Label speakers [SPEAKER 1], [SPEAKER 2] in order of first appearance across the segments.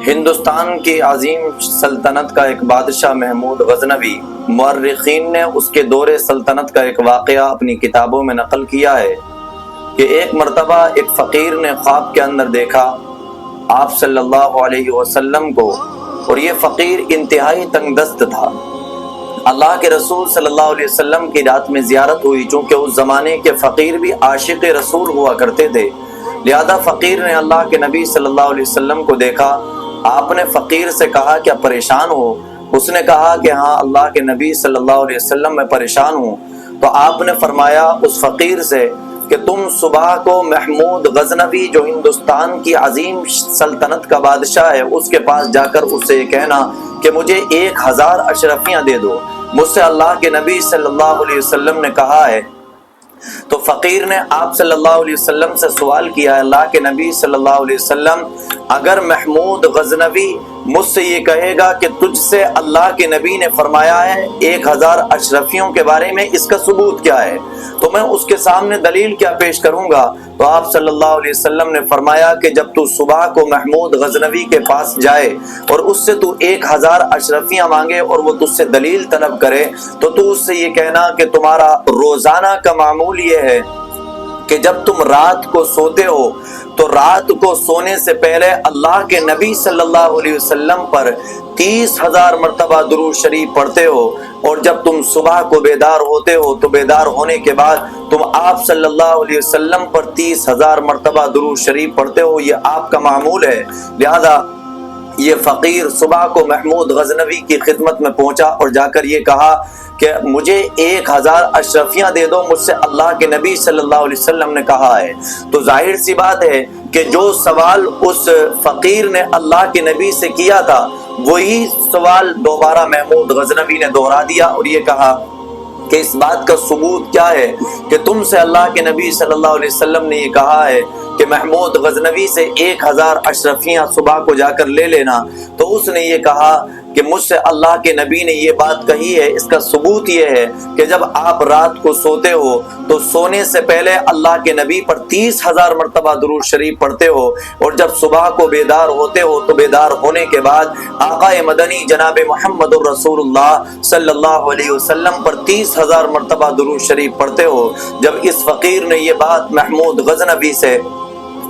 [SPEAKER 1] ہندوستان کی عظیم سلطنت کا ایک بادشاہ محمود غزنوی، مورخین نے اس کے دور سلطنت کا ایک واقعہ اپنی کتابوں میں نقل کیا ہے کہ ایک مرتبہ ایک فقیر نے خواب کے اندر دیکھا آپ صلی اللہ علیہ وسلم کو، اور یہ فقیر انتہائی تنگ دست تھا۔ اللہ کے رسول صلی اللہ علیہ وسلم کی رات میں زیارت ہوئی، چونکہ اس زمانے کے فقیر بھی عاشق رسول ہوا کرتے تھے، لہذا فقیر نے اللہ کے نبی صلی اللہ علیہ وسلم کو دیکھا۔ آپ نے فقیر سے کہا کیا پریشان ہو؟ اس نے کہا کہ ہاں اللہ کے نبی صلی اللہ علیہ وسلم میں پریشان ہوں۔ تو آپ نے فرمایا اس فقیر سے کہ تم صبح کو محمود غزنوی جو ہندوستان کی عظیم سلطنت کا بادشاہ ہے اس کے پاس جا کر اس سے یہ کہنا کہ مجھے 1000 اشرفیاں دے دو، مجھ سے اللہ کے نبی صلی اللہ علیہ وسلم نے کہا ہے۔ تو فقیر نے آپ صلی اللہ علیہ وسلم سے سوال کیا، اللہ کے نبی صلی اللہ علیہ وسلم اگر محمود غزنوی مجھ سے یہ کہے گا کہ تجھ سے اللہ کے نبی نے فرمایا ہے 1000 اشرفیوں کے بارے میں، اس کا ثبوت کیا ہے؟ تو میں اس کے سامنے دلیل کیا پیش کروں گا؟ تو آپ صلی اللہ علیہ وسلم نے فرمایا کہ جب تو صبح کو محمود غزنوی کے پاس جائے اور اس سے تو 1000 اشرفیاں مانگے اور وہ تجھ سے دلیل طلب کرے تو اس سے یہ کہنا کہ تمہارا روزانہ کا معمول یہ ہے کہ جب تم رات کو سوتے ہو تو رات کو سونے سے پہلے اللہ کے نبی صلی اللہ علیہ وسلم پر 30,000 مرتبہ درود شریف پڑھتے ہو، اور جب تم صبح کو بیدار ہوتے ہو تو بیدار ہونے کے بعد تم آپ صلی اللہ علیہ وسلم پر 30,000 مرتبہ درود شریف پڑھتے ہو، یہ آپ کا معمول ہے۔ لہذا یہ فقیر صبح کو محمود غزنوی کی خدمت میں پہنچا اور جا کر یہ کہا کہ مجھے 1000 اشرفیاں دے دو، مجھ سے اللہ کے نبی صلی اللہ علیہ وسلم نے کہا ہے۔ تو ظاہر سی بات ہے کہ جو سوال اس فقیر نے اللہ کے نبی سے کیا تھا وہی سوال دوبارہ محمود غزنوی نے دہرا دیا اور یہ کہا کہ اس بات کا ثبوت کیا ہے کہ تم سے اللہ کے نبی صلی اللہ علیہ وسلم نے یہ کہا ہے کہ محمود غزنوی سے 1000 اشرفیاں صبح کو جا کر لے لینا؟ تو اس نے یہ کہا کہ مجھ سے اللہ کے نبی نے یہ بات کہی ہے، اس کا ثبوت یہ ہے کہ جب آپ رات کو سوتے ہو تو سونے سے پہلے اللہ کے نبی پر 30,000 مرتبہ درود شریف پڑھتے ہو، اور جب صبح کو بیدار ہوتے ہو تو بیدار ہونے کے بعد آقا مدنی جناب محمد الرسول اللہ صلی اللہ علیہ وسلم پر 30,000 مرتبہ درود شریف پڑھتے ہو۔ جب اس فقیر نے یہ بات محمود غزنوی سے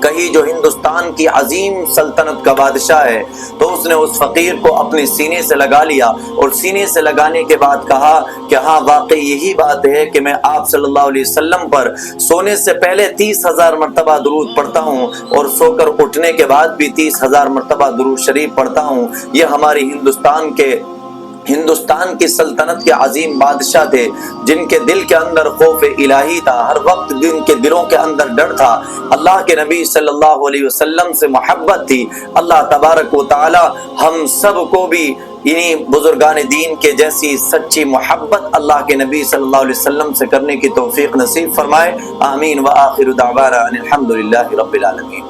[SPEAKER 1] کہی جو ہندوستان کی عظیم سلطنت کا بادشاہ ہے، تو اس نے اس فقیر کو اپنے سینے سے لگا لیا، اور سینے سے لگانے کے بعد کہا کہ ہاں واقعی یہی بات ہے کہ میں آپ صلی اللہ علیہ وسلم پر سونے سے پہلے 30,000 مرتبہ درود پڑھتا ہوں اور سو کر اٹھنے کے بعد بھی 30,000 مرتبہ درود شریف پڑھتا ہوں۔ یہ ہماری ہندوستان کی سلطنت کے عظیم بادشاہ تھے جن کے دل کے اندر خوف الہی تھا، ہر وقت جن کے دلوں کے اندر ڈر تھا، اللہ کے نبی صلی اللہ علیہ وسلم سے محبت تھی۔ اللہ تبارک و تعالی ہم سب کو بھی انہی بزرگان دین کے جیسی سچی محبت اللہ کے نبی صلی اللہ علیہ وسلم سے کرنے کی توفیق نصیب فرمائے۔ آمین۔ وآخر دعوانا ان الحمد للہ رب العالمین۔